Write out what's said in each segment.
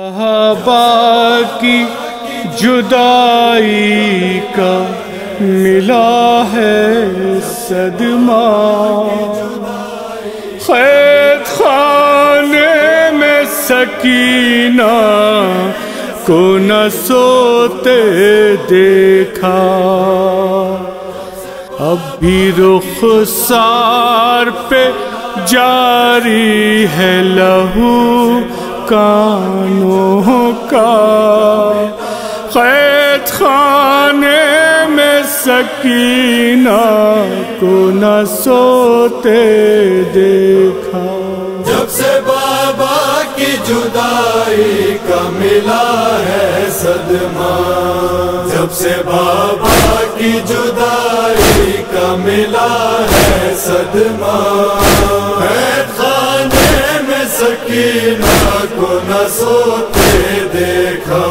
صحابہ کی جدائی کا ملا ہے صدمہ، قید خانے میں سکینہ کو نہ سوتے دیکھا، اب بھی رخسار پہ جاری ہے لہو کانوں کا، قید خانے میں سکینہ کو نہ سوتے دیکھا۔ جب سے بابا کی جدائی کا ملا ہے صدمہ، جب سے بابا کی جدائی کا ملا ہے صدمہ، قید خانے میں سکینہ کو نہ سوتے دیکھا۔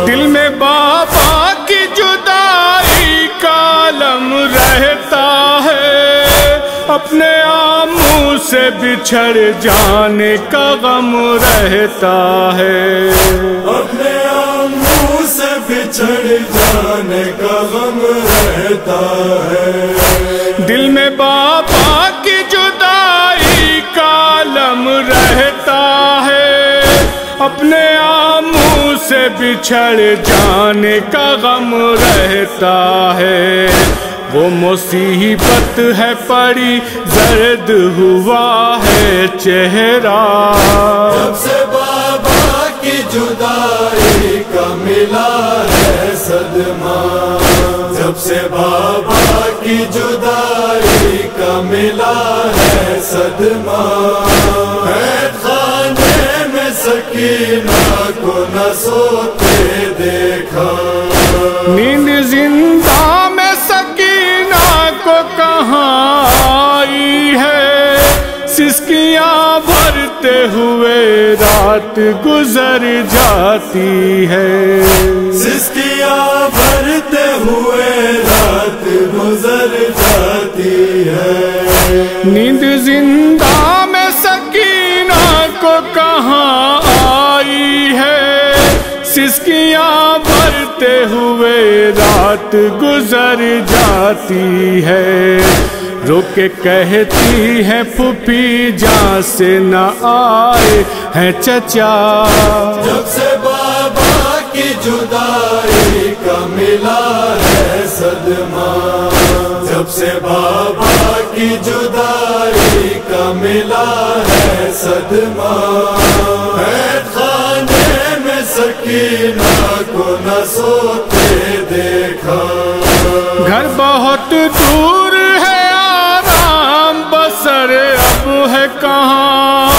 دل میں بابا کی جدائی کا علم رہتا ہے، اپنے آموں سے بچھڑ جانے کا غم رہتا ہے، اپنے آموں سے بچھڑ جانے کا غم رہتا ہے۔ دل میں بابا کی جدائی کا علم رہتا ہے، اپنے آموں سے بچھڑ جانے کا غم رہتا ہے۔ وہ مصیبت ہے پڑی زرد ہوا ہے چہرہ، جب سے بابا کی جدائی کا ملا ہے صدمہ، جب سے بابا کی جدائی کا ملا ہے صدمہ، قید خانے میں سکینہ کو نہ سوتے دیکھا۔ نیند زندہ میں سکینہ کو کہاں آئی ہے، سسکیاں بھرتے ہوئے رات گزر جاتی ہے، سسکیاں بھرتے ہوئے رات گزر جاتی ہے۔ نیند زندہ میں سکینہ کو کہاں آئی ہے، سسکیاں بھرتے ہوئے رات گزر جاتی ہے۔ رو کے کہتی ہے پھوپھی جہاں سے نہ آئے ہیں چچا، جب سے بابا کی جدائی کا ملا ہے صدمہ، جب سے بابا کی جدائی کا ملا ہے صدمہ، قید خانے میں سکینہ کو نہ سوتے دیکھا۔ گھر بہت دور ہے، آرام بسر اب ہے کہاں،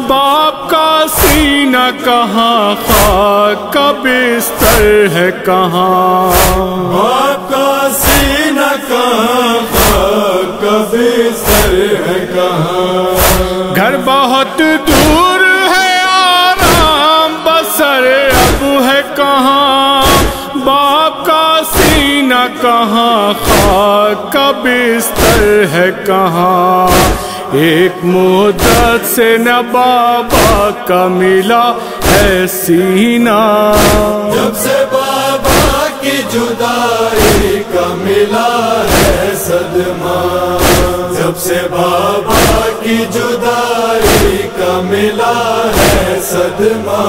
باپ کا سینہ کہاں، خاک کا بستر ہے کہاں، باپ کا سینہ کہاں، خاک کا بستر ہے کہاں۔ گھر بہت دور ہے، آرام بسر اب ہے کہاں، باپ کا سینہ کہاں، خاک کا بستر ہے کہاں۔ ایک مدت سے نہ بابا کا ملا ہے سینہ، جب سے بابا کی جدائی کا ملا ہے صدمہ، جب سے بابا کی جدائی کا ملا ہے صدمہ،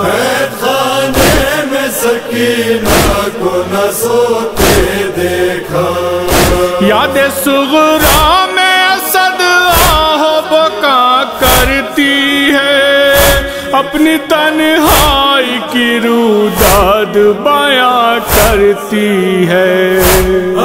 قید خانے میں سکینہ کو نہ سوتے دیکھا۔ یاد صغرا میں اسد آہ بکا کرتی ہے، اپنی تنہائی کی روداد بیاں کرتی ہے،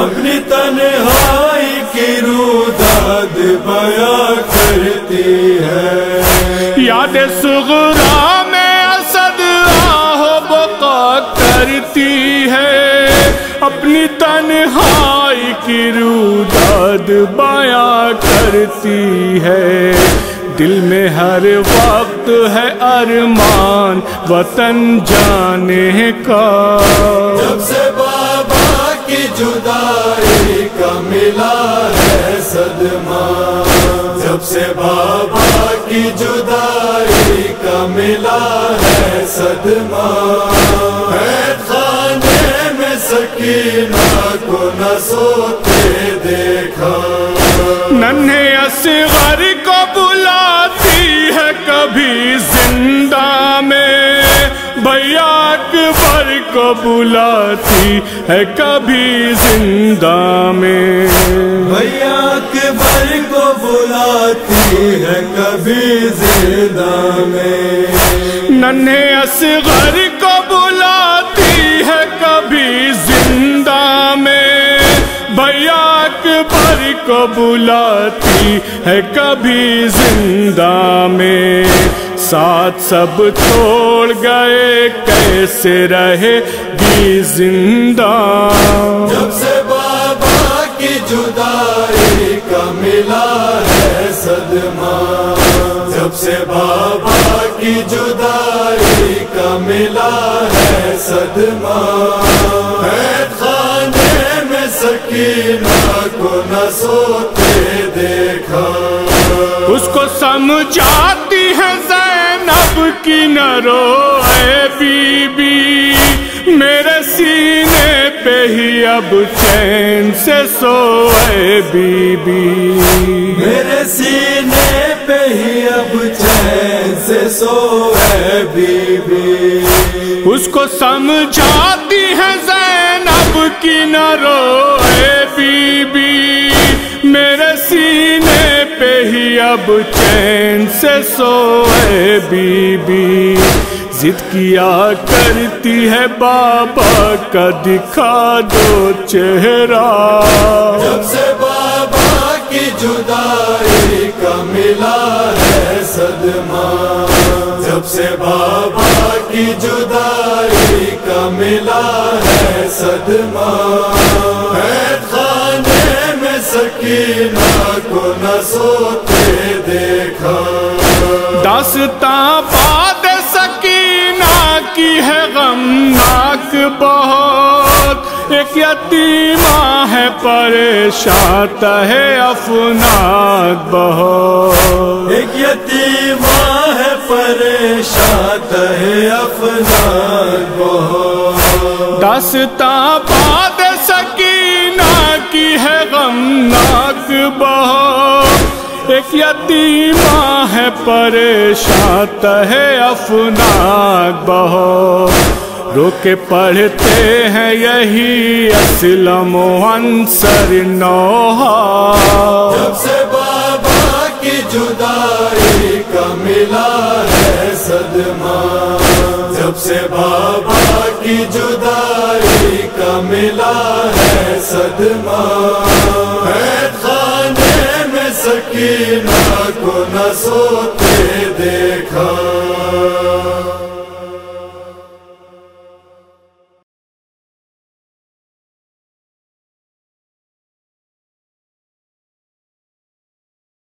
اپنی تنہائی کی روداد بیاں کرتی ہے۔ یاد صغرا میں اسد آہ بقا کرتی ہے، اپنی تنہائی کی روداد بیاں کرتی ہے۔ دل میں ہر وقت ہے ارمان وطن جانے کا، جب سے بابا کی جدائی کا ملا ہے صدمہ، جب جب سے بابا کی جدائی کا ملا ہے صدمہ، قید خانے میں سکینہ کو نہ سوتے دیکھا، ننھے اصغر کو بلاتی ہے کبھی زندہ میں، بھیا اکبر کو بلاتی ہے کبھی زندہ میں، بھیا اکبر کو بلاتی ہے کبھی زندہ میں، ننھے اصغر کو بلاتی ہے کبھی زندہ میں، بھیا اکبر کو بلاتی ہے کبھی زندہ میں، ساتھ سب چھوڑ گئے کیسے رہے گی زندہ، جب سے بابا کی جدائی کا ملا ہے صدمہ، جب سے بابا کی جدائی کا ملا ہے صدمہ، قید خانے میں سکینہ کو نہ سوتے دیکھا، اس کو سمجھاتی ہے زینب کی نہ رو اے بی بی، میرے سینے پہ ہی اب چین سے سو اے بی بی، میرے سینے پہ ہی اب چین سے سو اے بی بی، اس کو سمجھاتی ہے زینب کی نہ رو اے بی بی، میرے سینے پہ ہی اب چین سے سو اے بی بی، ضد کیا کرتی ہے بابا کا دکھا دو چہرہ، جب سے بابا کی جدائی کا ملا ہے صدمہ، جب سے بابا کی جدائی کا ملا ہے صدمہ، قید خانے میں سکینہ کو نہ سوتے دیکھا، داستاں باد سکینہ کی ہے غمناک بہت، ایک یتیمہ ہے پریشان ہے افناک بہت، ایک یتیمہ ہے پریشان ہے افناک بہت، داستاں باد سکینہ کی ہے غمناک بہت، ایک یتیمہ ہے پریشان ہے افناک بہت، رو کے پڑھتے ہیں یہی اسلم و عنصر نوحہ، جب سے بابا کی جدائی کا ملا ہے صدمہ، جب سے بابا کی جدائی کا ملا ہے صدمہ، قید خانے میں سکینہ کو نہ سوتے